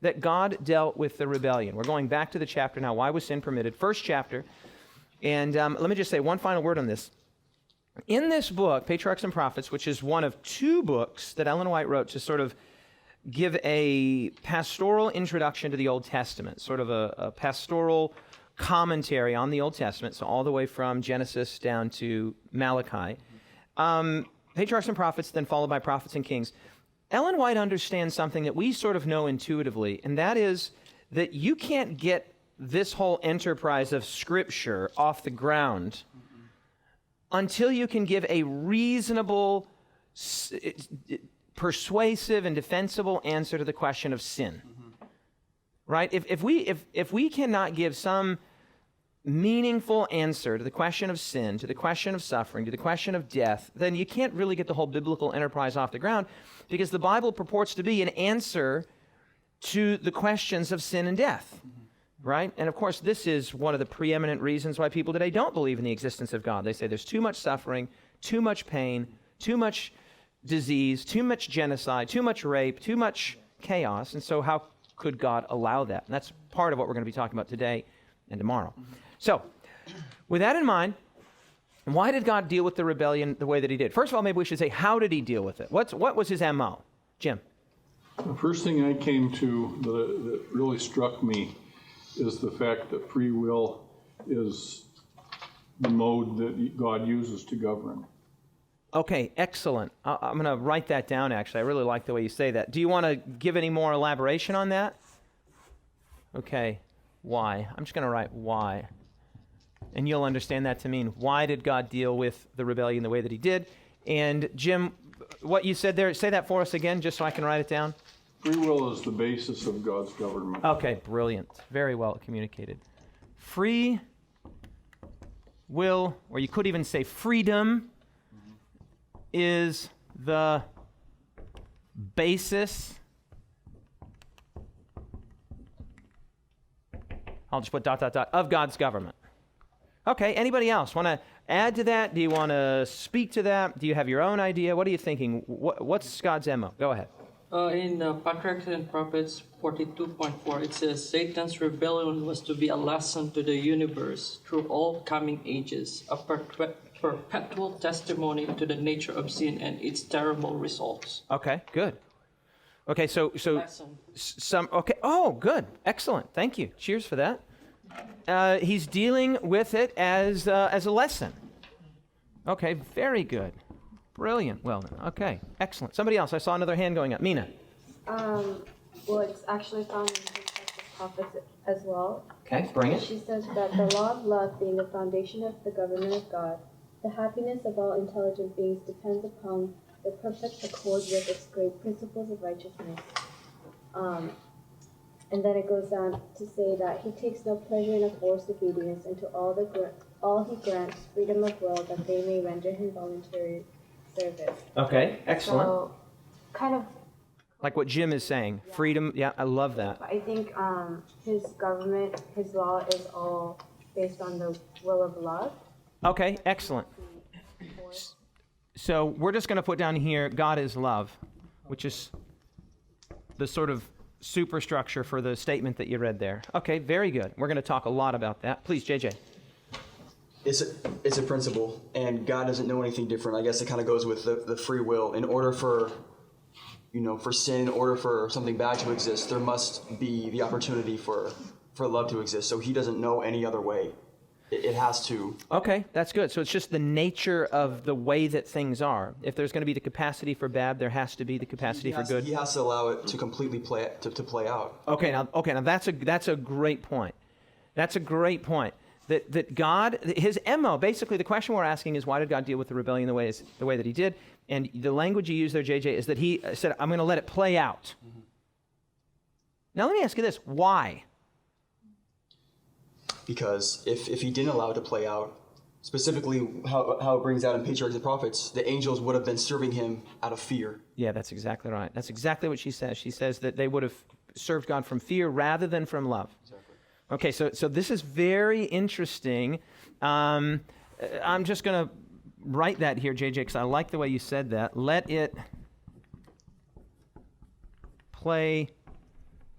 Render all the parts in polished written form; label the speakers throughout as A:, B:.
A: that God dealt with the rebellion. We're going back to the chapter now, Why Was Sin Permitted? First chapter. And let me just say one final word on this. In this book, Patriarchs and Prophets, which is one of two books that Ellen White wrote to sort of give a pastoral introduction to the Old Testament, sort of a pastoral commentary on the Old Testament, so all the way from Genesis down to Malachi. Patriarchs and Prophets, then followed by Prophets and Kings. Ellen White understands something that we sort of know intuitively, and that is that you can't get this whole enterprise of Scripture off the ground until you can give a reasonable, persuasive, and defensible answer to the question of sin. Right? If we cannot give some meaningful answer to the question of sin, to the question of suffering, to the question of death, then you can't really get the whole biblical enterprise off the ground, because the Bible purports to be an answer to the questions of sin and death. Right? And of course, this is one of the preeminent reasons why people today don't believe in the existence of God. They say there's too much suffering, too much pain, too much disease, too much genocide, too much rape, too much chaos. And so how could God allow that? And that's part of what we're going to be talking about today and tomorrow. So, with that in mind, why did God deal with the rebellion the way that he did? First of all, maybe we should say, how did he deal with it? What was his MO? Jim?
B: The first thing I came to that really struck me is the fact that free will is the mode that God uses to govern.
A: Okay, excellent. I'm going to write that down, actually. I really like the way you say that. Do you want to give any more elaboration on that? Okay, why? I'm just going to write why. And you'll understand that to mean, why did God deal with the rebellion the way that he did? And Jim, what you said there, say that for us again, just so I can write it down.
B: Free will is the basis of God's government.
A: Okay, brilliant. Very well communicated. Free will, or you could even say freedom, is the basis. I'll just put ... of God's government. Okay, anybody else want to add to that? Do you want to speak to that? Do you have your own idea? What are you thinking? What's God's MO? Go ahead.
C: In Patriarchs and Prophets 42.4, it says, Satan's rebellion was to be a lesson to the universe through all coming ages, a perpetual testimony to the nature of sin and its terrible results.
A: Okay, good. Okay, so
C: Lesson.
A: okay. Oh, good, excellent. Thank you. Cheers for that. He's dealing with it as a lesson. Okay, very good. Brilliant. Well then. Okay. Excellent. Somebody else. I saw another hand going up. Mina.
D: Well, it's actually found in Patriarchs and Prophets as well.
A: Okay. Bring it.
D: She says that the law of love being the foundation of the government of God, the happiness of all intelligent beings depends upon the perfect accord with its great principles of righteousness. And then it goes on to say that he takes no pleasure in a forced obedience, and to all he grants freedom of will that they may render him voluntary service.
A: Okay. Excellent.
D: So, kind of
A: Like what Jim is saying.
D: Yeah.
A: Freedom. Yeah, I love that.
D: I think his government, his law is all based on the will of love.
A: Okay. Excellent. So we're just going to put down here, God is love, which is the sort of superstructure for the statement that you read there. Okay, very good. We're going to talk a lot about that. Please, JJ.
E: It's a principle, and God doesn't know anything different. I guess it kind of goes with the free will. In order for sin, in order for something bad to exist, there must be the opportunity for love to exist. So he doesn't know any other way. It has to.
A: Okay, that's good. So it's just the nature of the way that things are. If there's going to be the capacity for bad, there has to be the capacity for good.
E: He has to allow it to completely play out.
A: Okay, now that's a great point. That's a great point. That God, his MO, basically the question we're asking is, why did God deal with the rebellion the way that he did? And the language you use there, JJ, is that he said, I'm going to let it play out. Mm-hmm. Now let me ask you this, why?
E: Because if he didn't allow it to play out, specifically how it brings out in Patriarchs and Prophets, the angels would have been serving him out of fear.
A: Yeah, that's exactly right. That's exactly what she says. She says that they would have served God from fear rather than from love.
E: Exactly.
A: Okay, so this is very interesting. I'm just going to write that here, JJ, because I like the way you said that. Let it play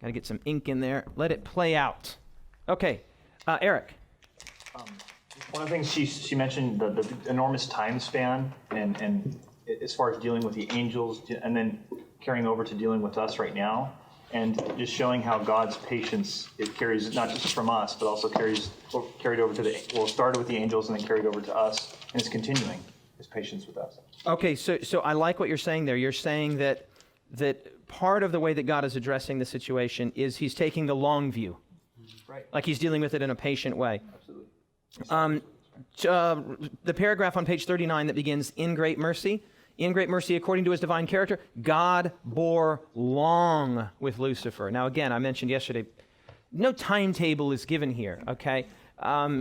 A: Got to get some ink in there. Let it play out. Okay, Eric.
F: One of the things she mentioned, the enormous time span, and as far as dealing with the angels, and then carrying over to dealing with us right now, and just showing how God's patience, it carries not just from us, but also carried over to started with the angels and then carried over to us, and it's continuing his patience with us.
A: Okay, so I like what you're saying there. You're saying that part of the way that God is addressing the situation is he's taking the long view.
F: Right.
A: Like he's dealing with it in a patient way.
F: Absolutely.
A: The paragraph on page 39 that begins, in great mercy, according to his divine character, God bore long with Lucifer. Now, again, I mentioned yesterday, no timetable is given here, okay?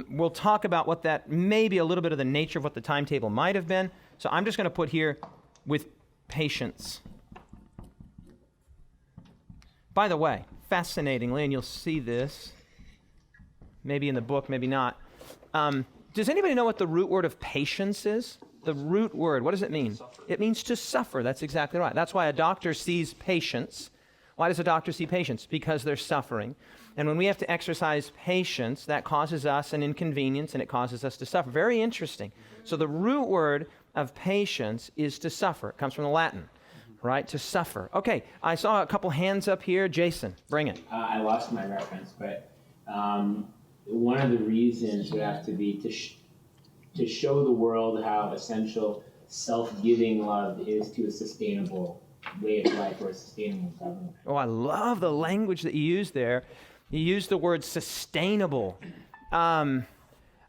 A: We'll talk about what that, maybe a little bit of the nature of what the timetable might have been. So I'm just going to put here, with patience. By the way, fascinatingly, and you'll see this, maybe in the book, maybe not, does anybody know what the root word of patience is? The root word, what does it mean?
F: Suffer.
A: It means to suffer. That's exactly right. That's why a doctor sees patients. Why does a doctor see patients? Because they're suffering. And when we have to exercise patience, that causes us an inconvenience and it causes us to suffer. Very interesting. So the root word of patience is to suffer. It comes from the Latin, right? To suffer. Okay, I saw a couple hands up here. Jason, bring it.
G: I lost my reference, but one of the reasons would have to be to show the world how essential self-giving love is to a sustainable way of life or a sustainable government.
A: Oh, I love the language that you use there. You use the word sustainable. I'm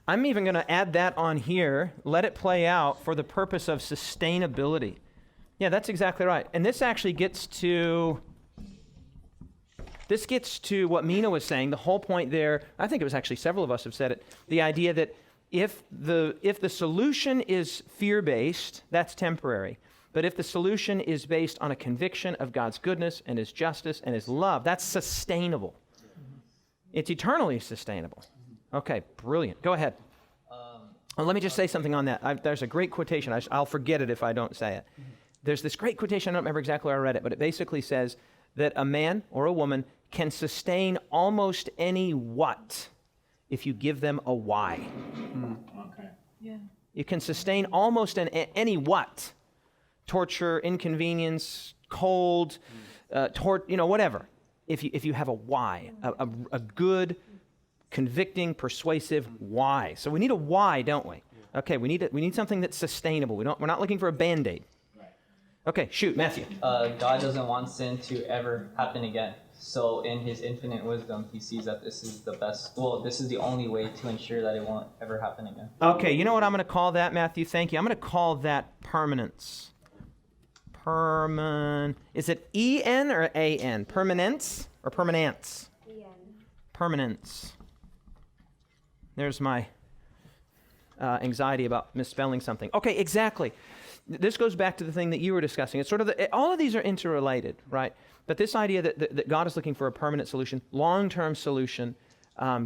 A: even going to add that on here. Let it play out for the purpose of sustainability. Yeah, that's exactly right. And this actually gets to what Mina was saying. The whole point there, I think it was actually several of us have said it, the idea that if the solution is fear-based, that's temporary. But if the solution is based on a conviction of God's goodness and his justice and his love, that's sustainable. It's eternally sustainable. Okay, brilliant. Go ahead. Well, let me just say something on that. There's a great quotation. I'll forget it if I don't say it. There's this great quotation. I don't remember exactly where I read it, but it basically says that a man or a woman can sustain almost any what if you give them a why.
G: Okay.
D: Yeah.
A: You can sustain almost any what. Torture, inconvenience, cold, whatever. If you have a why, a good, convicting, persuasive why. So we need a why, don't we? Okay, we need something that's sustainable. We're not looking for a Band-Aid.
G: Right.
A: Okay, shoot, Matthew.
H: God doesn't want sin to ever happen again. So in his infinite wisdom, he sees that this is this is the only way to ensure that it won't ever happen again.
A: Okay, you know what I'm going to call that, Matthew? Thank you. I'm going to call that permanence. Is it E-N or A-N? Permanence or permanence?
D: E-N.
A: Permanence. There's my anxiety about misspelling something. Okay, exactly. This goes back to the thing that you were discussing. It's sort of all of these are interrelated, right? But this idea that God is looking for a permanent solution, long-term solution,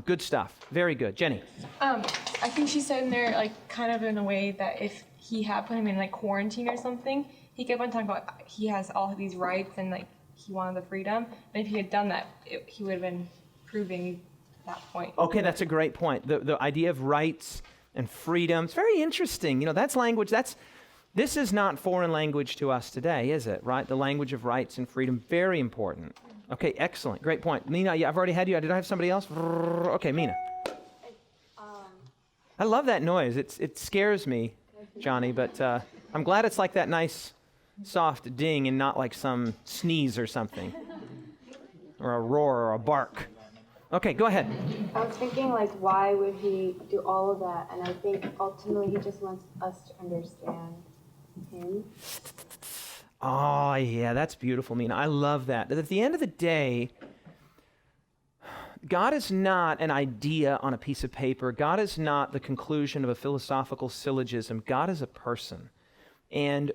A: good stuff. Very good. Jenny.
I: I think she said in there, like, kind of in a way that if he had put him in, like, quarantine or something, he kept on talking about he has all these rights and, like, he wanted the freedom. And if he had done that, he would have been proving that point.
A: Okay, that's a great point. The idea of rights and freedom. It's very interesting. You know, that's language. This is not foreign language to us today, is it? Right? The language of rights and freedom, very important. Okay, excellent. Great point. Mina, yeah, I've already had you. Did I have somebody else? Okay, Mina. I love that noise. It scares me, Johnny, but I'm glad it's like that nice, soft ding and not like some sneeze or something, or a roar or a bark. Okay, go ahead.
D: I was thinking, like, why would he do all of that? And I think ultimately he just wants us to understand him.
A: Oh, yeah, that's beautiful, Mina. I love that. At the end of the day, God is not an idea on a piece of paper. God is not the conclusion of a philosophical syllogism. God is a person. And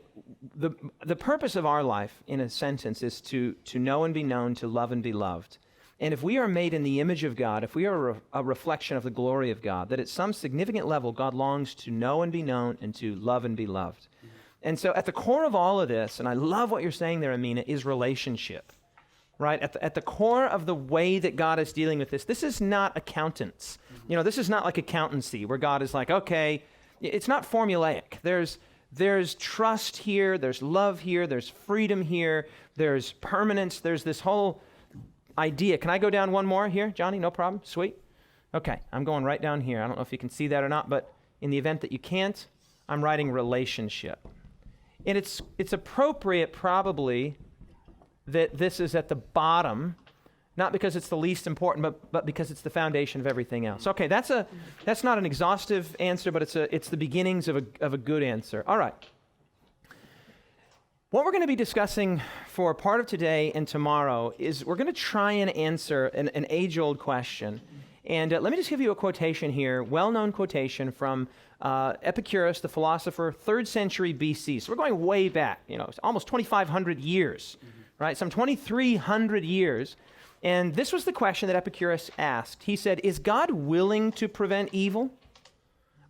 A: the purpose of our life, in a sentence, is to know and be known, to love and be loved. And if we are made in the image of God, if we are a reflection of the glory of God, that at some significant level, God longs to know and be known and to love and be loved. And so at the core of all of this, and I love what you're saying there, Amina, is relationship. right? At the core of the way that God is dealing with this is not accountants. This is not like accountancy where God is like, okay, it's not formulaic. There's trust here, there's love here, there's freedom here, there's permanence, there's this whole idea. Can I go down one more here, Johnny? No problem? Sweet. Okay, I'm going right down here. I don't know if you can see that or not, but in the event that you can't, I'm writing relationship. And it's appropriate probably that this is at the bottom, not because it's the least important, but because it's the foundation of everything else. Okay, that's not an exhaustive answer, but it's the beginnings of a good answer. All right. What we're going to be discussing for part of today and tomorrow is we're going to try and answer an age-old question. And let me just give you a quotation here, well-known quotation from Epicurus, the philosopher, 3rd century BC. So we're going way back, it's almost 2,500 years, right? Some 2,300 years. And this was the question that Epicurus asked. He said, is God willing to prevent evil,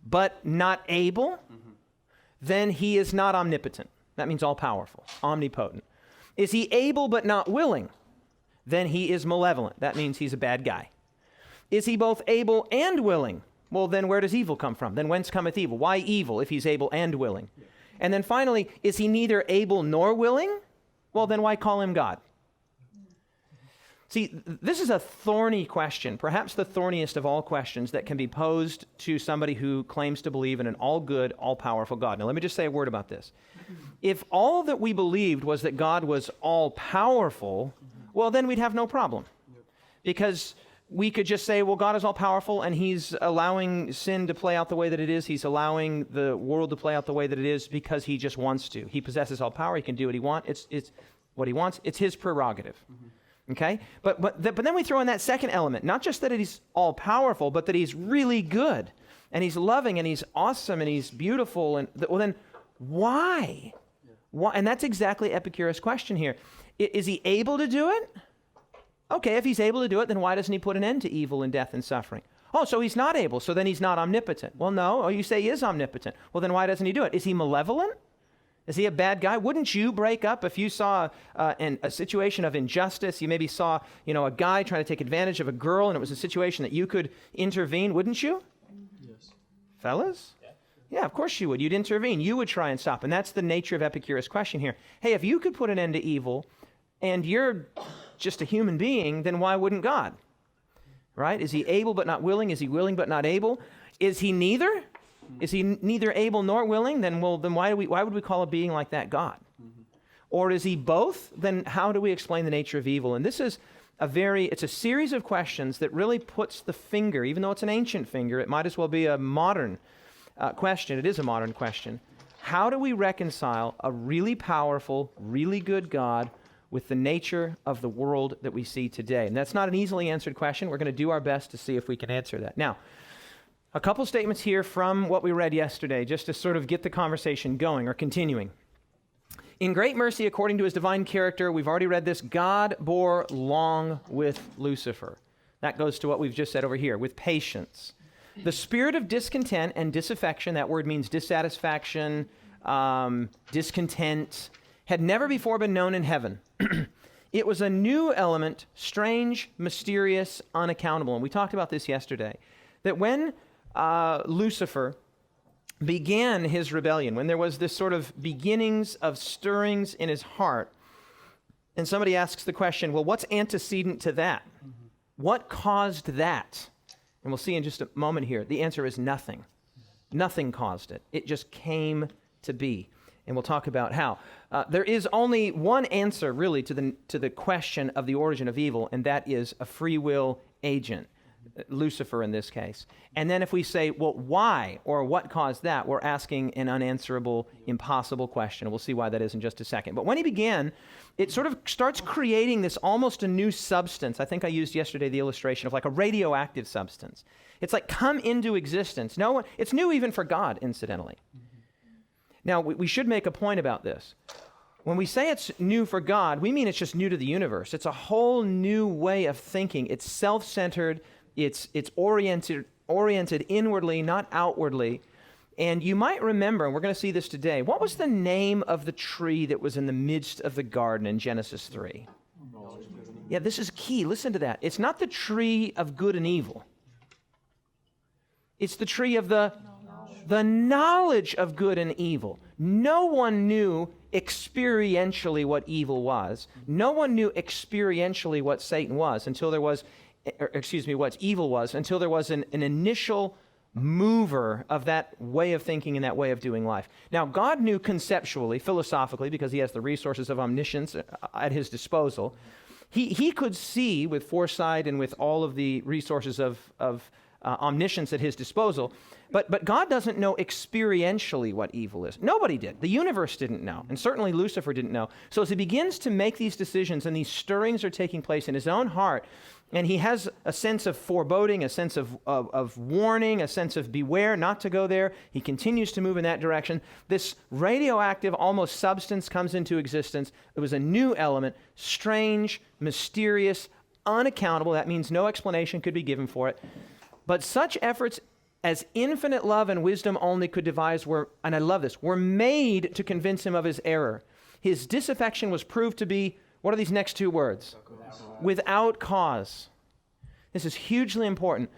A: but not able? Then he is not omnipotent. That means all-powerful, omnipotent. Is he able but not willing? Then he is malevolent. That means he's a bad guy. Is he both able and willing? Well, then where does evil come from? Then whence cometh evil? Why evil if he's able and willing? And then finally, is he neither able nor willing? Well, then why call him God? See, this is a thorny question, perhaps the thorniest of all questions that can be posed to somebody who claims to believe in an all-good, all-powerful God. Now, let me just say a word about this. If all that we believed was that God was all-powerful, well, then we'd have no problem. Because we could just say, well, God is all-powerful, and he's allowing sin to play out the way that it is. He's allowing the world to play out the way that it is because he just wants to. He possesses all power. He can do what he wants. It's what he wants. It's his prerogative. Okay? But then we throw in that second element, not just that he's all-powerful, but that he's really good, and he's loving, and he's awesome, and he's beautiful. And well, then why? Why? And that's exactly Epicurus' question here. Is he able to do it? Okay, if he's able to do it, then why doesn't he put an end to evil and death and suffering? Oh, so he's not able, so then he's not omnipotent. Well, no. Oh, you say he is omnipotent. Well, then why doesn't he do it? Is he malevolent? Is he a bad guy? Wouldn't you break up if you saw a situation of injustice? You maybe saw, a guy trying to take advantage of a girl, and it was a situation that you could intervene, wouldn't you?
E: Yes.
A: Fellas? Yeah, of course you would. You'd intervene. You would try and stop. And that's the nature of Epicurus' question here. Hey, if you could put an end to evil, and you're just a human being, then why wouldn't God? Right? Is he able but not willing? Is he willing but not able? Is he neither? Is he neither able nor willing? Then why would we call a being like that God? Or is he both? Then how do we explain the nature of evil? And this is it's a series of questions that really puts the finger, even though it's an ancient finger, it might as well be a modern question. It is a modern question. How do we reconcile a really powerful, really good God with the nature of the world that we see today? And that's not an easily answered question. We're going to do our best to see if we can answer that. Now, a couple statements here from what we read yesterday, just to sort of get the conversation going or continuing. In great mercy, according to his divine character, we've already read this, God bore long with Lucifer. That goes to what we've just said over here, with patience. The spirit of discontent and disaffection, that word means dissatisfaction, discontent, had never before been known in heaven. It was a new element, strange, mysterious, unaccountable. And we talked about this yesterday, that when Lucifer began his rebellion, when there was this sort of beginnings of stirrings in his heart, and somebody asks the question, well, what's antecedent to that? What caused that? And we'll see in just a moment here. The answer is nothing. Nothing caused it. It just came to be. And we'll talk about how. There is only one answer, really, to the question of the origin of evil, and that is a free will agent. Lucifer in this case. And then if we say, well, why or what caused that, we're asking an unanswerable, impossible question. We'll see why that is in just a second. But when he began, it sort of starts creating this almost a new substance. I think I used yesterday the illustration of like a radioactive substance. It's like come into existence. It's new even for God, incidentally. Now, we should make a point about this. When we say it's new for God, we mean it's just new to the universe. It's a whole new way of thinking. It's self-centered. It's oriented inwardly, not outwardly. And you might remember, and we're going to see this today, what was the name of the tree that was in the midst of the garden in Genesis 3? Yeah, this is key. Listen to that. It's not the tree of good and evil. It's the tree of the knowledge of good and evil. No one knew experientially what evil was. No one knew experientially what Satan was until there was, what evil was, until there was an initial mover of that way of thinking and that way of doing life. Now, God knew conceptually, philosophically, because he has the resources of omniscience at his disposal. He could see with foresight and with all of the resources of omniscience at his disposal, but God doesn't know experientially what evil is. Nobody did. The universe didn't know, and certainly Lucifer didn't know. So as he begins to make these decisions and these stirrings are taking place in his own heart, and he has a sense of foreboding, a sense of warning, a sense of beware, not to go there. He continues to move in that direction. This radioactive, almost substance comes into existence. It was a new element, strange, mysterious, unaccountable. That means no explanation could be given for it. But such efforts as infinite love and wisdom only could devise were, and I love this, were made to convince him of his error. His disaffection was proved to be, what are these next two words? Without cause. This is hugely important.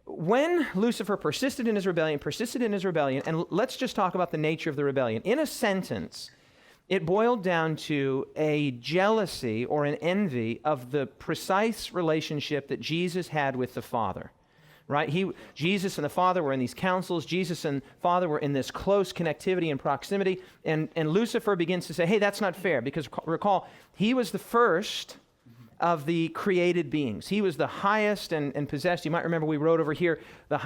A: When Lucifer persisted in his rebellion, and let's just talk about the nature of the rebellion. In a sentence, it boiled down to a jealousy or an envy of the precise relationship that Jesus had with the Father. Right? Jesus and the Father were in these councils. Jesus and Father were in this close connectivity and proximity. And Lucifer begins to say, hey, that's not fair. Because recall, he was the first of the created beings. He was the highest and possessed. You might remember we wrote over here,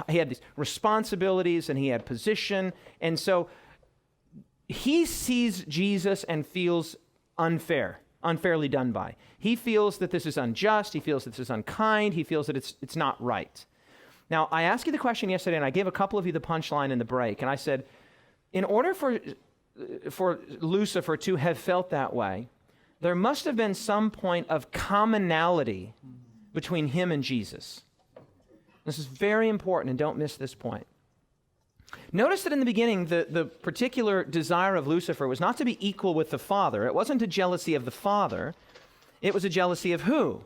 A: he had these responsibilities and he had position. And so he sees Jesus and feels unfairly done by. He feels that this is unjust. He feels that this is unkind. He feels that it's not right. Now, I asked you the question yesterday, and I gave a couple of you the punchline in the break, and I said, in order for Lucifer to have felt that way, there must have been some point of commonality between him and Jesus. This is very important, and don't miss this point. Notice that in the beginning, the particular desire of Lucifer was not to be equal with the Father. It wasn't a jealousy of the Father. It was a jealousy of who?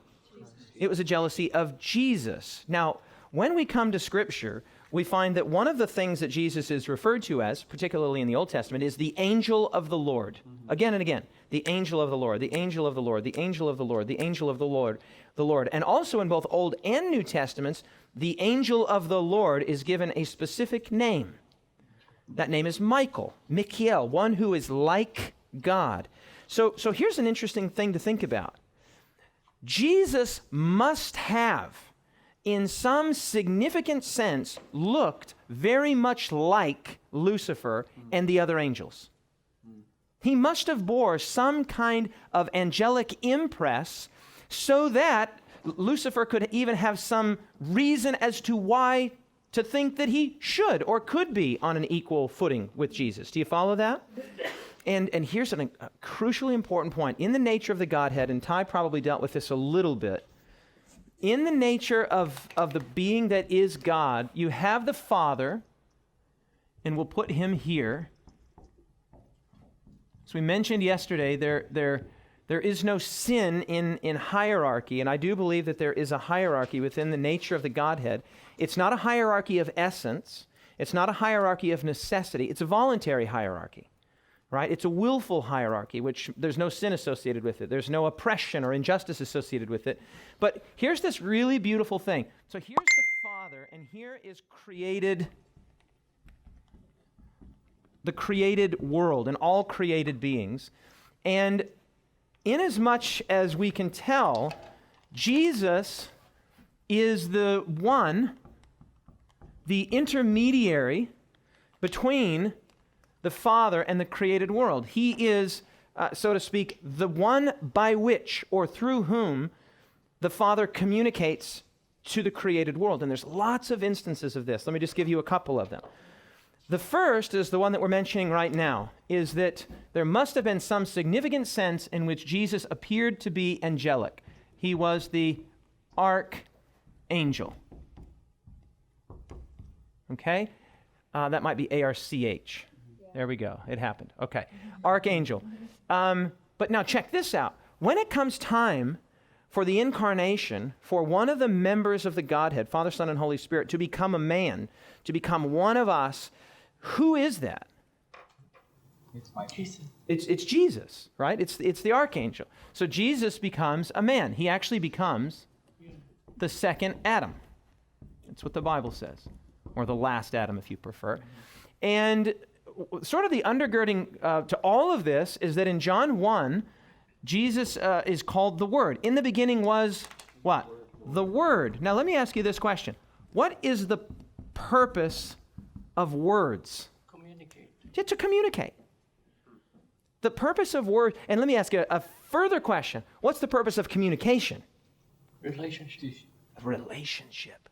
A: It was a jealousy of Jesus. Now, when we come to Scripture, we find that one of the things that Jesus is referred to as, particularly in the Old Testament, is the angel of the Lord. Again and again, the angel of the Lord, the angel of the Lord, the angel of the Lord, the angel of the Lord. And also in both Old and New Testaments, the angel of the Lord is given a specific name. That name is Michael, Michael, one who is like God. So here's an interesting thing to think about. Jesus must have, in some significant sense, looked very much like Lucifer and the other angels. He must have bore some kind of angelic impress so that Lucifer could even have some reason as to why to think that he should or could be on an equal footing with Jesus. Do you follow that? And here's a crucially important point. In the nature of the Godhead, and Ty probably dealt with this a little bit, in the nature of the being that is God, you have the Father, and we'll put him here. As we mentioned yesterday, there is no sin in hierarchy, and I do believe that there is a hierarchy within the nature of the Godhead. It's not a hierarchy of essence. It's not a hierarchy of necessity. It's a voluntary hierarchy. Right? It's a willful hierarchy, which there's no sin associated with it. There's no oppression or injustice associated with it. But here's this really beautiful thing. So here's the Father, and here is the created world and all created beings. And inasmuch as we can tell, Jesus is the intermediary between the Father and the created world. He is, so to speak, the one by which or through whom the Father communicates to the created world. And there's lots of instances of this. Let me just give you a couple of them. The first is the one that we're mentioning right now, is that there must have been some significant sense in which Jesus appeared to be angelic. He was the archangel. Okay? That might be ARCH. There we go. It happened. Okay. Archangel. But now check this out. When it comes time for the incarnation, for one of the members of the Godhead, Father, Son, and Holy Spirit, to become a man, to become one of us, who is that? It's Jesus, right? It's the archangel. So Jesus becomes a man. He actually becomes the second Adam. That's what the Bible says, or the last Adam, if you prefer. And sort of the undergirding to all of this is that in John 1, Jesus is called the Word. In the beginning was what? The Word. Now let me ask you this question. What is the purpose of words?
C: Communicate.
A: To communicate. The purpose of words, and let me ask you a further question. What's the purpose of communication?
C: Relationship.
A: Relationship,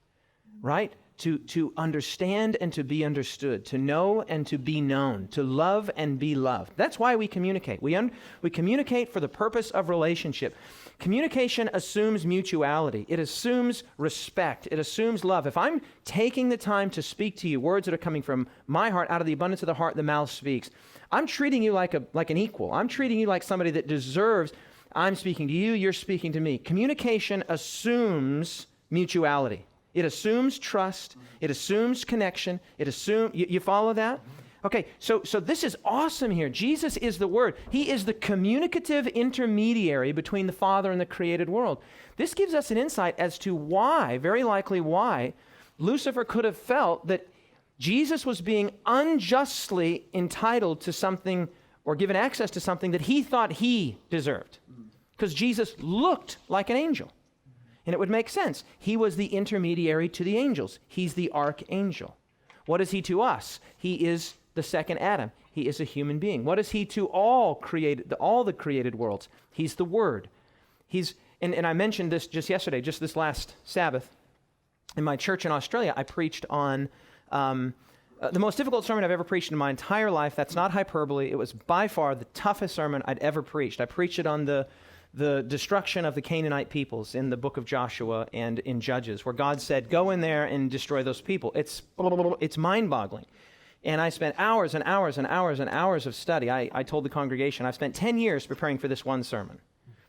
A: right? To understand and to be understood, to know and to be known, to love and be loved. That's why we communicate. We communicate for the purpose of relationship. Communication assumes mutuality. It assumes respect. It assumes love. If I'm taking the time to speak to you, words that are coming from my heart, out of the abundance of the heart, the mouth speaks. I'm treating you like an equal. I'm treating you like somebody that deserves. I'm speaking to you, you're speaking to me. Communication assumes mutuality. It assumes trust. It assumes connection. It assumes, you follow that? Okay, so this is awesome here. Jesus is the Word. He is the communicative intermediary between the Father and the created world. This gives us an insight as to why, very likely why, Lucifer could have felt that Jesus was being unjustly entitled to something or given access to something that he thought he deserved. Because Jesus looked like an angel. And it would make sense. He was the intermediary to the angels. He's the archangel. What is he to us? He is the second Adam. He is a human being. What is he to all the created worlds? He's the Word. And I mentioned this just yesterday, just this last Sabbath. In my church in Australia, I preached on the most difficult sermon I've ever preached in my entire life. That's not hyperbole. It was by far the toughest sermon I'd ever preached. I preached it on the destruction of the Canaanite peoples in the book of Joshua and in Judges, where God said, go in there and destroy those people. It's mind-boggling. And I spent hours and hours and hours and hours of study. I told the congregation, I've spent 10 years preparing for this one sermon.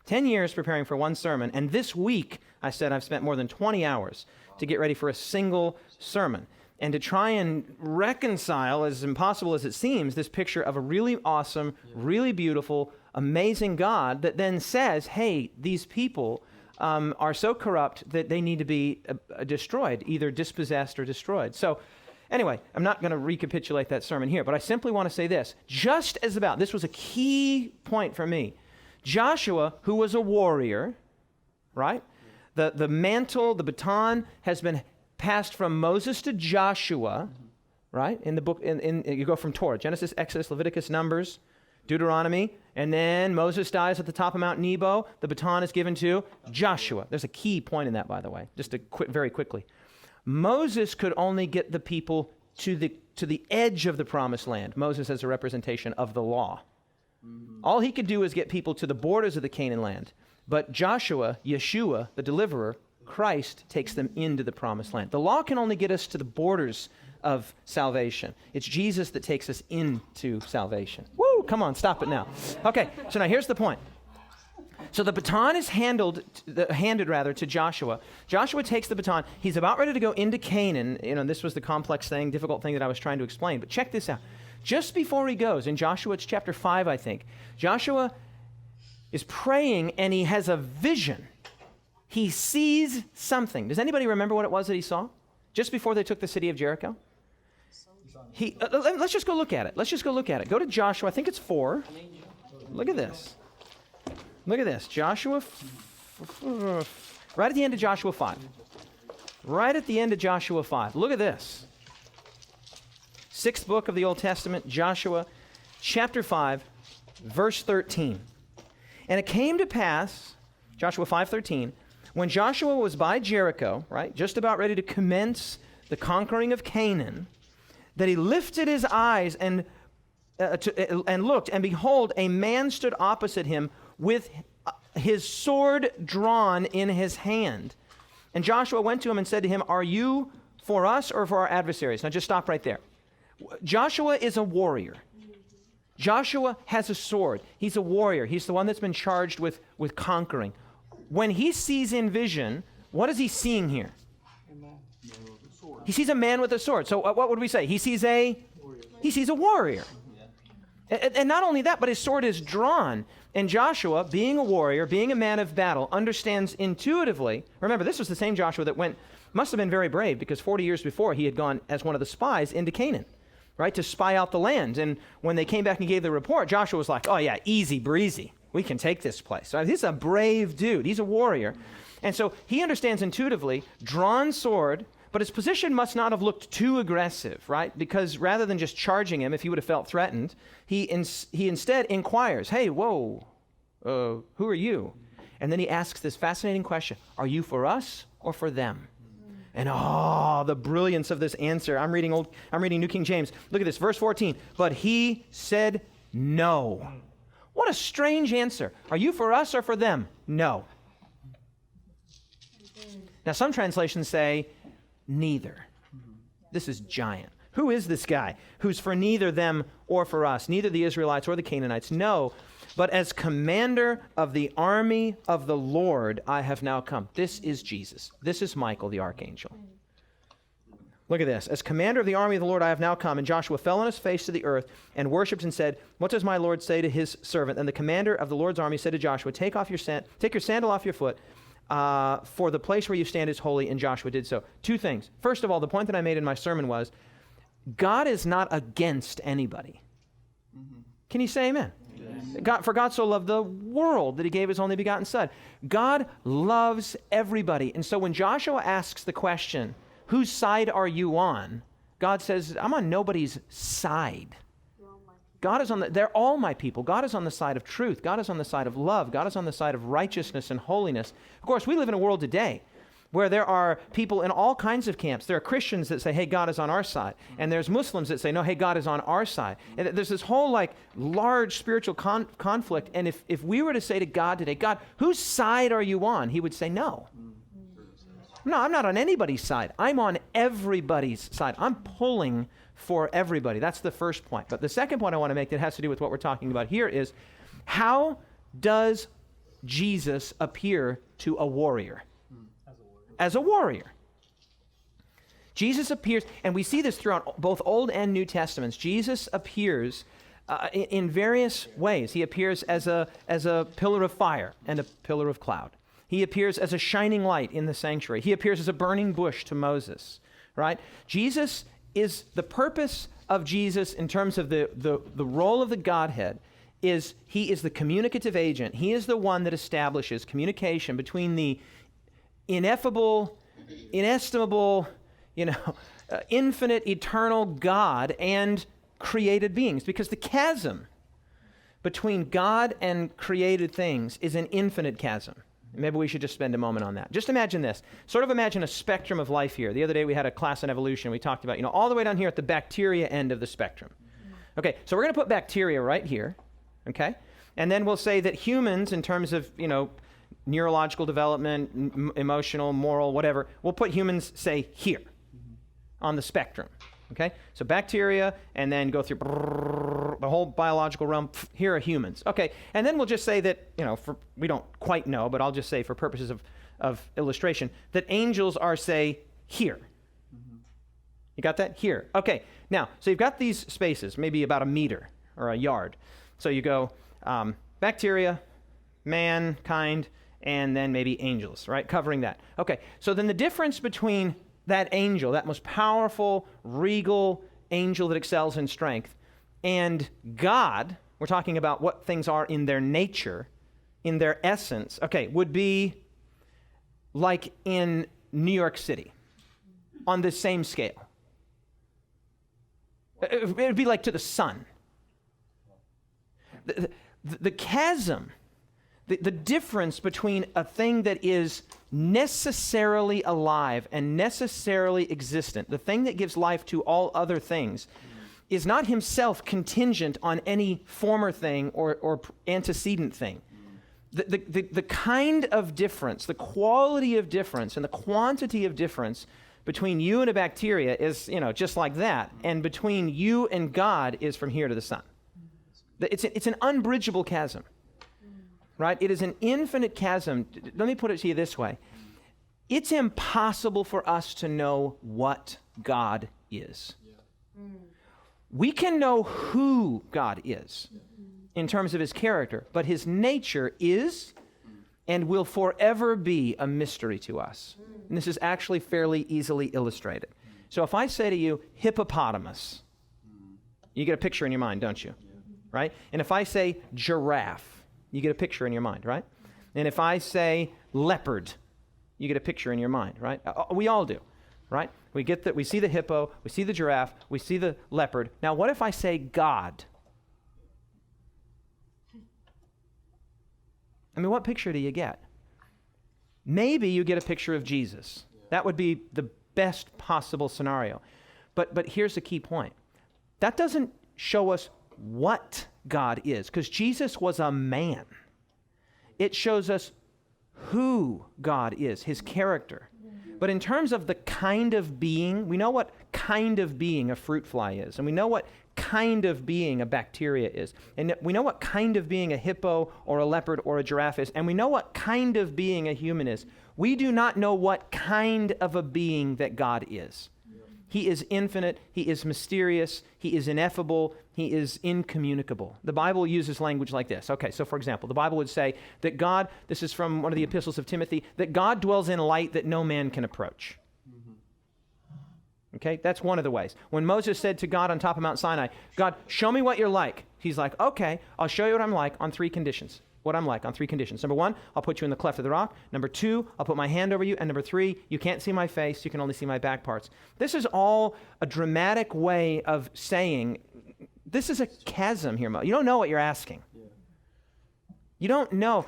A: 10 years preparing for one sermon. And this week, I said, I've spent more than 20 hours to get ready for a single sermon. And to try and reconcile, as impossible as it seems, this picture of a really awesome, really beautiful, amazing God that then says, hey, these people are so corrupt that they need to be destroyed, either dispossessed or destroyed. So anyway, I'm not going to recapitulate that sermon here, but I simply want to say this. This was a key point for me. Joshua, who was a warrior, right? The mantle, the baton has been passed from Moses to Joshua, right? In the book, you go from Torah, Genesis, Exodus, Leviticus, Numbers, Deuteronomy, and then Moses dies at the top of Mount Nebo. The baton is given to Joshua. There's a key point in that, by the way, just to very quickly. Moses could only get the people to the edge of the promised land. Moses as a representation of the law. All he could do is get people to the borders of the Canaan land. But Joshua, Yeshua, the deliverer, Christ takes them into the promised land. The law can only get us to the borders of salvation. It's Jesus that takes us into salvation. Woo, come on, stop it now. Okay, so now here's the point. So the baton is handed to Joshua. Joshua takes the baton. He's about ready to go into Canaan. This was the complex thing, difficult thing that I was trying to explain. But check this out. Just before he goes, in Joshua, it's chapter 5, I think, Joshua is praying and he has a vision. He sees something. Does anybody remember what it was that he saw? Just before they took the city of Jericho? Let's just go look at it. Go to Joshua, I think it's 4. Look at this. Joshua, right at the end of Joshua 5. Look at this. 6th book of the Old Testament, Joshua, chapter 5, verse 13. And it came to pass, Joshua 5:13, when Joshua was by Jericho, right, just about ready to commence the conquering of Canaan, that he lifted his eyes and looked, and behold, a man stood opposite him with his sword drawn in his hand. And Joshua went to him and said to him, are you for us or for our adversaries? Now just stop right there. Joshua is a warrior. Joshua has a sword. He's a warrior. He's the one that's been charged with conquering. when he sees in vision, what is he seeing here? He sees a man with a sword. So what would we say? He sees a warrior. And not only that, but his sword is drawn. And Joshua, being a warrior, being a man of battle, understands intuitively. Remember, this was the same Joshua that must have been very brave, because 40 years before he had gone as one of the spies into Canaan, right, to spy out the land. And when they came back and gave the report, Joshua was like, oh yeah, easy breezy. We can take this place. So he's a brave dude. He's a warrior. And so he understands intuitively, drawn sword, but his position must not have looked too aggressive, right? Because rather than just charging him, if he would have felt threatened, he instead inquires, hey, whoa, who are you? And then he asks this fascinating question, are you for us or for them? And the brilliance of this answer. I'm reading New King James. Look at this, verse 14. But he said no. What a strange answer. Are you for us or for them? No. Now some translations say neither. This is giant. Who is this guy who's for neither them or for us, neither the Israelites or the Canaanites? No, but as commander of the army of the Lord, I have now come. This is Jesus. This is Michael, the archangel. Look at this. As commander of the army of the Lord, I have now come. And Joshua fell on his face to the earth and worshipped and said, what does my Lord say to his servant? And the commander of the Lord's army said to Joshua, take your sandal off your foot, for the place where you stand is holy. And Joshua did so. Two things. First of all, the point that I made in my sermon was, God is not against anybody. Can you say amen? Yes. For God so loved the world that he gave his only begotten son. God loves everybody. And so when Joshua asks the question, whose side are you on? God says, I'm on nobody's side. God is they're all my people. God is on the side of truth. God is on the side of love. God is on the side of righteousness and holiness. Of course, we live in a world today where there are people in all kinds of camps. There are Christians that say, hey, God is on our side. And there's Muslims that say, no, hey, God is on our side. And there's this whole large spiritual conflict. And if we were to say to God today, God, whose side are you on? He would say, no. No, I'm not on anybody's side. I'm on everybody's side. I'm pulling for everybody. That's the first point. But the second point I want to make that has to do with what we're talking about here is, how does Jesus appear to a warrior? As a warrior. Jesus appears, and we see this throughout both Old and New Testaments. Jesus appears in various ways. He appears as a pillar of fire and a pillar of cloud. He appears as a shining light in the sanctuary. He appears as a burning bush to Moses, right? Jesus is, the purpose of Jesus in terms of the role of the Godhead is he is the communicative agent. He is the one that establishes communication between the ineffable, inestimable, infinite, eternal God and created beings. Because the chasm between God and created things is an infinite chasm. Maybe we should just spend a moment on that. Just imagine this. Sort of imagine a spectrum of life here. The other day we had a class on evolution. We talked about, all the way down here at the bacteria end of the spectrum. Okay, so we're going to put bacteria right here, okay? And then we'll say that humans, in terms of, neurological development, emotional, moral, whatever, we'll put humans, say, here on the spectrum, okay? So bacteria, and then go through the whole biological realm. Here are humans. Okay, and then we'll just say that, we don't quite know, but I'll just say for purposes of illustration, that angels are, say, here. You got that? Here. Okay, now, so you've got these spaces, maybe about a meter or a yard. So you go bacteria, mankind, and then maybe angels, right? Covering that. Okay, so then the difference between that angel, that most powerful, regal angel that excels in strength, and God, we're talking about what things are in their nature, in their essence, okay, would be like in New York City, on the same scale. It would be like to the sun. The chasm, the difference between a thing that is necessarily alive and necessarily existent, the thing that gives life to all other things, is not himself contingent on any former thing or antecedent thing. The kind of difference, the quality of difference, and the quantity of difference between you and a bacteria is, just like that. And between you and God is from here to the sun. It's an unbridgeable chasm. right? It is an infinite chasm. Let me put it to you this way. It's impossible for us to know what God is. We can know who God is in terms of his character, but his nature is and will forever be a mystery to us. And this is actually fairly easily illustrated. So if I say to you, hippopotamus, you get a picture in your mind, don't you? Right? And if I say giraffe, you get a picture in your mind, right? And if I say leopard, you get a picture in your mind, right? We all do, right? We see the hippo, we see the giraffe, we see the leopard. Now, what if I say God? I mean, what picture do you get? Maybe you get a picture of Jesus. That would be the best possible scenario. But here's the key point. That doesn't show us what God is, because Jesus was a man. It shows us who God is, his character. But in terms of the kind of being, we know what kind of being a fruit fly is, and we know what kind of being a bacteria is, and we know what kind of being a hippo or a leopard or a giraffe is, and we know what kind of being a human is. We do not know what kind of a being that God is. He is infinite, he is mysterious, he is ineffable, he is incommunicable. The Bible uses language like this. Okay, so for example, the Bible would say that God, this is from one of the epistles of Timothy, that God dwells in light that no man can approach. Okay, that's one of the ways. When Moses said to God on top of Mount Sinai, God, show me what you're like. He's like, okay, I'll show you what I'm like on three conditions. What I'm like on three conditions. Number one, I'll put you in the cleft of the rock. Number two, I'll put my hand over you. And number three, you can't see my face. You can only see my back parts. This is all a dramatic way of saying, this is a chasm here. You don't know what you're asking. You don't know.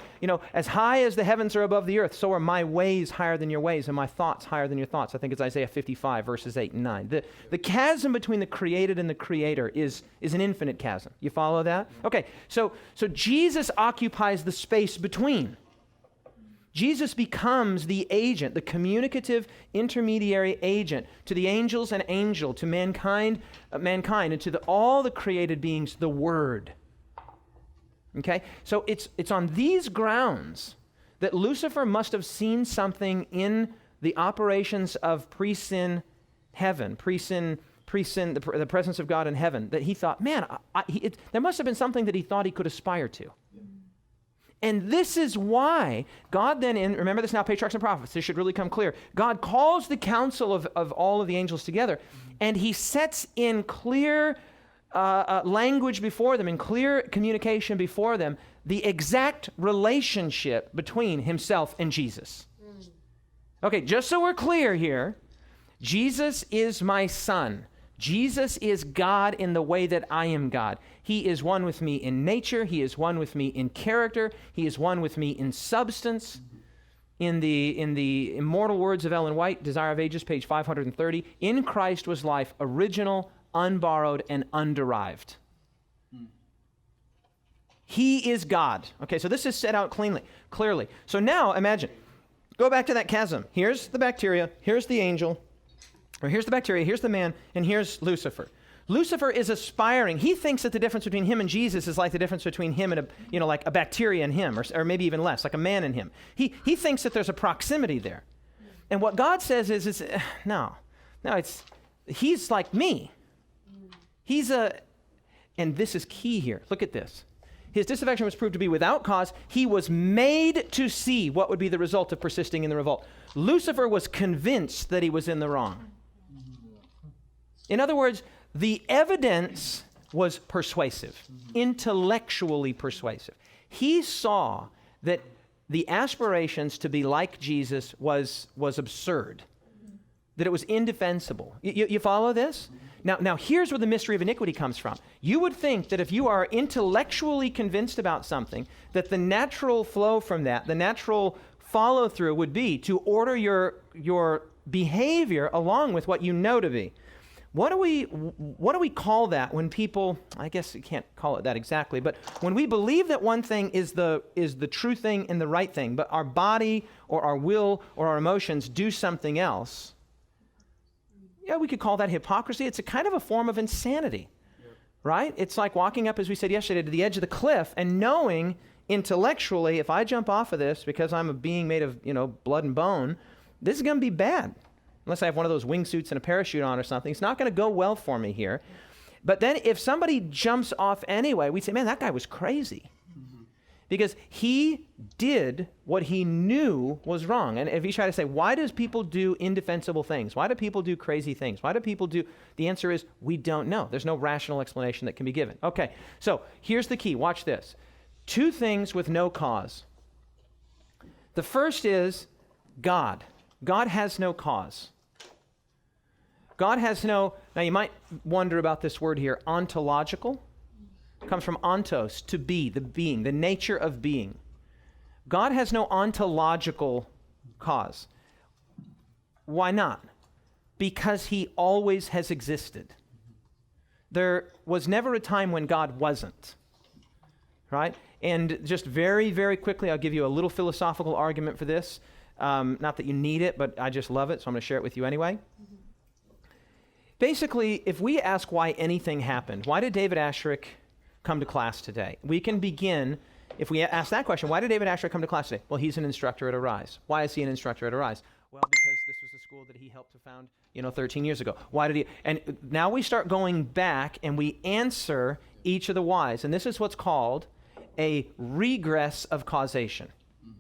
A: As high as the heavens are above the earth, so are my ways higher than your ways and my thoughts higher than your thoughts. I think it's Isaiah 55, verses 8 and 9. The chasm between the created and the creator is an infinite chasm. You follow that? Okay, so Jesus occupies the space between. Jesus becomes the agent, the communicative intermediary agent to the angels and angel, to mankind, and to all the created beings, the Word. Okay, so it's on these grounds that Lucifer must have seen something in the operations of pre-sin heaven, the presence of God in heaven, that he thought, man, there must have been something that he thought he could aspire to. And this is why God then, remember this now, patriarchs and prophets, this should really come clear. God calls the council of all of the angels together, and he sets in clear language before them, in clear communication before them, the exact relationship between himself and Jesus. Okay, just so we're clear here, Jesus is my son. Jesus is God in the way that I am God. He is one with me in nature. He is one with me in character. He is one with me in substance. In the immortal words of Ellen White, Desire of Ages, page 530, in Christ was life, original, unborrowed, and underived. He is God. Okay, so this is set out clearly. So now imagine, go back to that chasm. Here's the bacteria, here's the angel, or here's the bacteria, here's the man, and here's Lucifer. Lucifer is aspiring. He thinks that the difference between him and Jesus is like the difference between him and like a bacteria and him, or maybe even less, like a man and him. He thinks that there's a proximity there. And what God says is no, he's like me. And this is key here. Look at this. His disaffection was proved to be without cause. He was made to see what would be the result of persisting in the revolt. Lucifer was convinced that he was in the wrong. In other words, the evidence was persuasive, intellectually persuasive. He saw that the aspirations to be like Jesus was absurd, that it was indefensible. You follow this? Now, here's where the mystery of iniquity comes from. You would think that if you are intellectually convinced about something, that the natural flow from that, the natural follow-through would be to order your behavior along with what you know to be. What do we call that when people, I guess you can't call it that exactly, but when we believe that one thing is the true thing and the right thing, but our body or our will or our emotions do something else, yeah, we could call that hypocrisy. It's a kind of a form of insanity, right? It's like walking up, as we said yesterday, to the edge of the cliff and knowing intellectually, if I jump off of this because I'm a being made of, blood and bone, this is going to be bad. Unless I have one of those wingsuits and a parachute on or something, it's not going to go well for me here. But then if somebody jumps off anyway, we'd say, man, that guy was crazy. Because he did what he knew was wrong. And if you try to say, why does people do indefensible things? Why do people do crazy things? Why do people do... The answer is, we don't know. There's no rational explanation that can be given. Okay, so here's the key. Watch this. 2 things with no cause. The first is God. God has no cause. God has no... Now you might wonder about this word here, ontological. Comes from ontos, to be, the being, the nature of being. God has no ontological cause. Why not? Because he always has existed. There was never a time when God wasn't. Right? And just very, very quickly, I'll give you a little philosophical argument for this. Not that you need it, but I just love it, so I'm going to share it with you anyway. Basically, if we ask why anything happened, why did David Asscherick come to class today? We can begin, if we ask that question, why did David Asscherick come to class today? Well, he's an instructor at Arise. Why is he an instructor at Arise? Well, because this was a school that he helped to found, 13 years ago. Why did he? And now we start going back and we answer each of the whys. And this is what's called a regress of causation.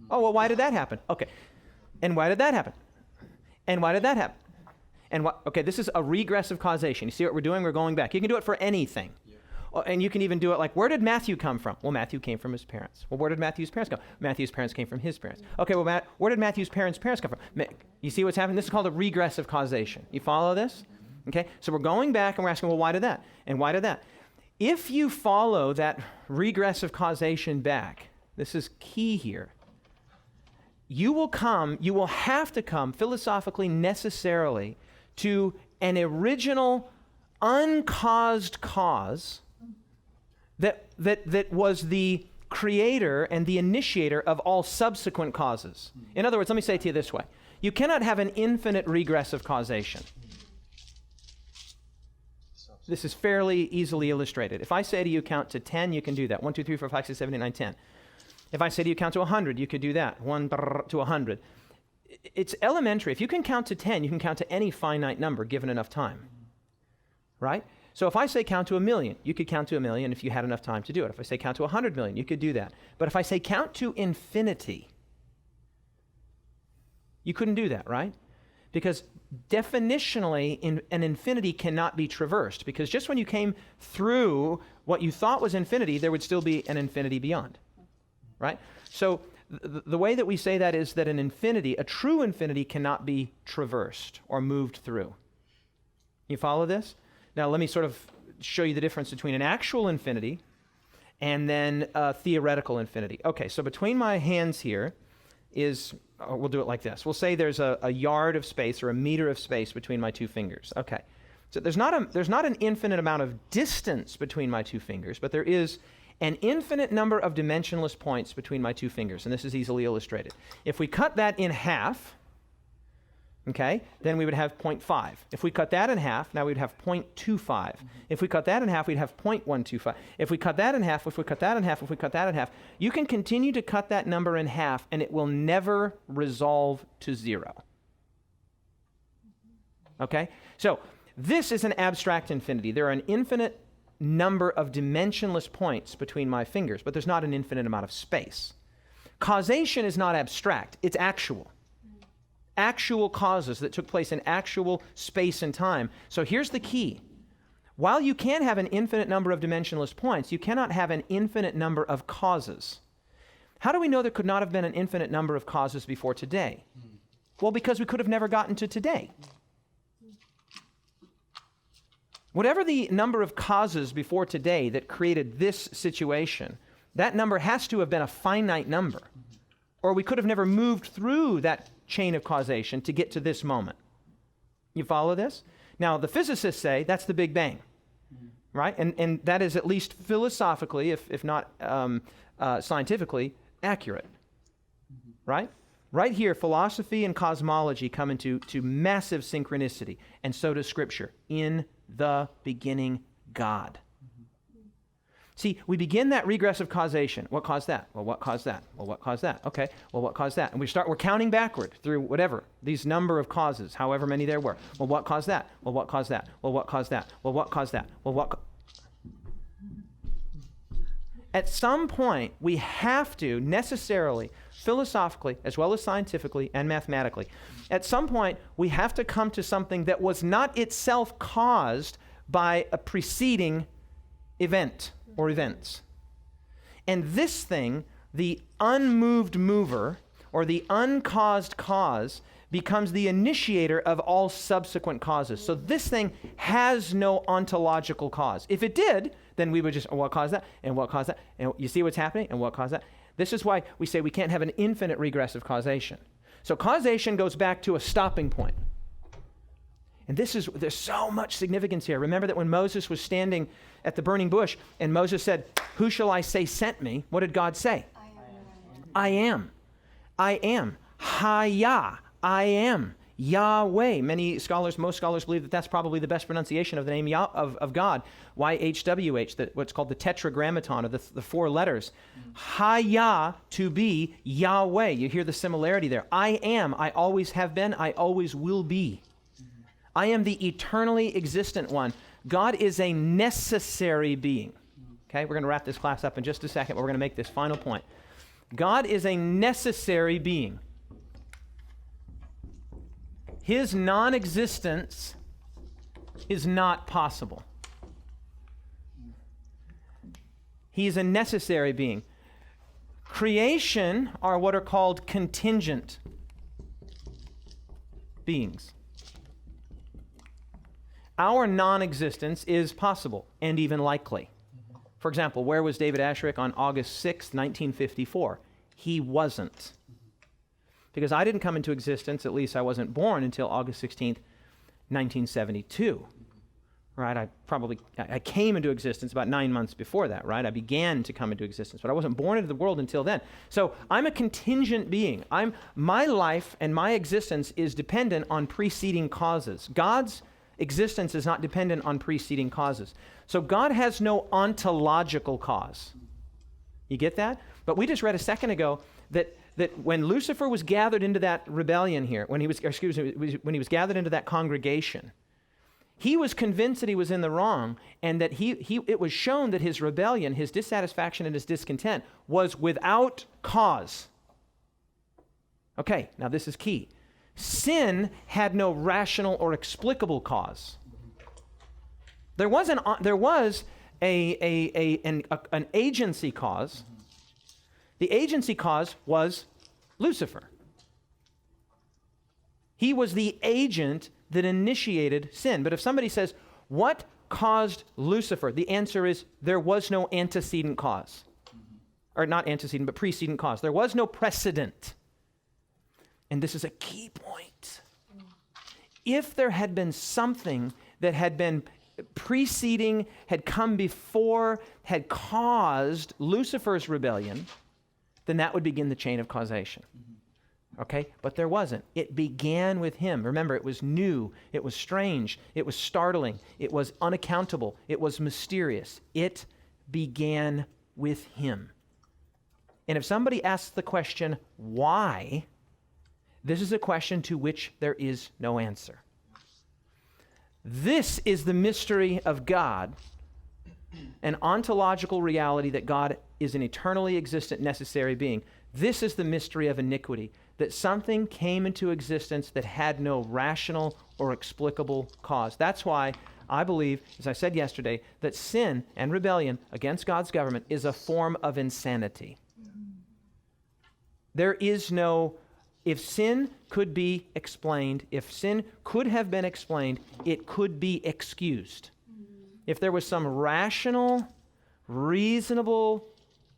A: Oh, well, why did that happen? Okay. And why did that happen? And why did that happen? And okay, this is a regress of causation. You see what we're doing? We're going back. You can do it for anything. And you can even do it like, where did Matthew come from? Well, Matthew came from his parents. Well, where did Matthew's parents come? Matthew's parents came from his parents. Okay, well, where did Matthew's parents' parents come from? You see what's happening? This is called a regressive causation. You follow this? Okay, so we're going back and we're asking, well, why did that? And why did that? If you follow that regressive causation back, this is key here, you will have to come philosophically necessarily to an original uncaused cause that was the creator and the initiator of all subsequent causes. In other words, let me say it to you this way. You cannot have an infinite regressive causation. This is fairly easily illustrated. If I say to you, count to 10, you can do that. 1, 2, 3, 4, 5, 6, 7, 8, 9, 10. If I say to you, count to 100, you could do that. 1 to 100. It's elementary. If you can count to 10, you can count to any finite number given enough time. Right? So if I say count to 1,000,000, you could count to 1,000,000 if you had enough time to do it. If I say count to 100 million, you could do that. But if I say count to infinity, you couldn't do that, right? Because definitionally, an infinity cannot be traversed. Because just when you came through what you thought was infinity, there would still be an infinity beyond, right? So the way that we say that is that an infinity, a true infinity, cannot be traversed or moved through. You follow this? Now, let me sort of show you the difference between an actual infinity and then a theoretical infinity. Okay, so between my hands here is, we'll do it like this. We'll say there's a yard of space or a meter of space between my 2 fingers. Okay, so there's not an infinite amount of distance between my 2 fingers, but there is an infinite number of dimensionless points between my 2 fingers, and this is easily illustrated. If we cut that in half, okay, then we would have 0.5. If we cut that in half, now we'd have 0.25. If we cut that in half, we'd have 0.125. If we cut that in half, if we cut that in half, if we cut that in half, you can continue to cut that number in half and it will never resolve to 0. Okay? So this is an abstract infinity. There are an infinite number of dimensionless points between my fingers, but there's not an infinite amount of space. Causation is not abstract, it's actual. Actual causes that took place in actual space and time. So here's the key. While you can have an infinite number of dimensionless points, you cannot have an infinite number of causes. How do we know there could not have been an infinite number of causes before today? Well, because we could have never gotten to today. Whatever the number of causes before today that created this situation, that number has to have been a finite number, or we could have never moved through that chain of causation to get to this moment. You follow this? Now, the physicists say that's the Big Bang, right? And that is at least philosophically, if not scientifically, accurate, right? Right here, philosophy and cosmology come into massive synchronicity, and so does Scripture. In the beginning, God. See, we begin that regressive causation. What caused that? Well, what caused that? Well, what caused that? Okay, well, what caused that? And we're counting backward through whatever, these number of causes, however many there were. Well, what caused that? Well, what caused that? Well, what caused that? Well, what caused that? Well, what? At some point, we have to necessarily, philosophically, as well as scientifically and mathematically, at some point, we have to come to something that was not itself caused by a preceding event or events. And this thing, the unmoved mover or the uncaused cause, becomes the initiator of all subsequent causes. So this thing has no ontological cause. If it did, then we would just, oh, what caused that? And what caused that? And you see what's happening? And what caused that? This is why we say we can't have an infinite regressive causation. So causation goes back to a stopping point. And there's so much significance here. Remember that when Moses was standing at the burning bush and Moses said, "Who shall I say sent me?" What did God say? I am. I am. Hayah. I am. Yahweh. Most scholars believe that that's probably the best pronunciation of the name of God. YHWH, what's called the tetragrammaton of the four letters. Hayah, to be, Yahweh. You hear the similarity there. I am. I always have been. I always will be. I am the eternally existent one. God is a necessary being. Okay, we're going to wrap this class up in just a second, but we're going to make this final point. God is a necessary being. His non-existence is not possible. He's a necessary being. Creation are what are called contingent beings. Our non-existence is possible and even likely. For example, where was David Asscherick on August 6, 1954? He wasn't. Because I didn't come into existence, at least I wasn't born until August 16th, 1972. Right? I came into existence about 9 months before that, right? I began to come into existence, but I wasn't born into the world until then. So I'm a contingent being. My life and my existence is dependent on preceding causes. God's existence is not dependent on preceding causes. So God has no ontological cause. You get that? But we just read a second ago that when Lucifer was gathered into that rebellion here, when he was gathered into that congregation, he was convinced that he was in the wrong, and that it was shown that his rebellion, his dissatisfaction, and his discontent was without cause. Okay, now this is key. Sin had no rational or explicable cause. There was an agency cause. The agency cause was Lucifer. He was the agent that initiated sin. But if somebody says, what caused Lucifer? The answer is there was no antecedent cause. Or not antecedent, but precedent cause. There was no precedent. And this is a key point. If there had been something that had been preceding, had come before, had caused Lucifer's rebellion, then that would begin the chain of causation. Okay? But there wasn't. It began with him. Remember, it was new, it was strange, it was startling, it was unaccountable, it was mysterious. It began with him. And if somebody asks the question, why? This is a question to which there is no answer. This is the mystery of God, an ontological reality that God is an eternally existent, necessary being. This is the mystery of iniquity, that something came into existence that had no rational or explicable cause. That's why I believe, as I said yesterday, that sin and rebellion against God's government is a form of insanity. There is no... If sin could be explained, if sin could have been explained, it could be excused. If there was some rational, reasonable,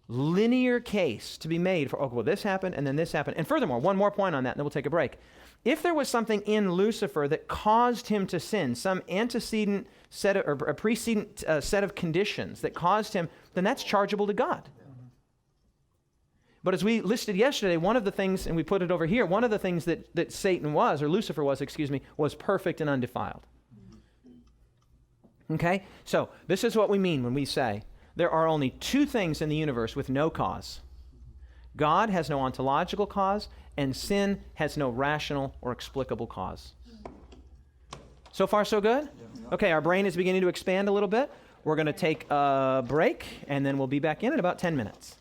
A: linear case to be made for, oh, well, this happened and then this happened. And furthermore, one more point on that, and then we'll take a break. If there was something in Lucifer that caused him to sin, some antecedent set of, or a precedent set of conditions that caused him, then that's chargeable to God. But as we listed yesterday, one of the things, and we put it over here, one of the things that Satan was, or Lucifer was, was perfect and undefiled. Okay? So this is what we mean when we say there are only two things in the universe with no cause. God has no ontological cause, and sin has no rational or explicable cause. So far, so good? Okay, our brain is beginning to expand a little bit. We're going to take a break, and then we'll be back in about 10 minutes.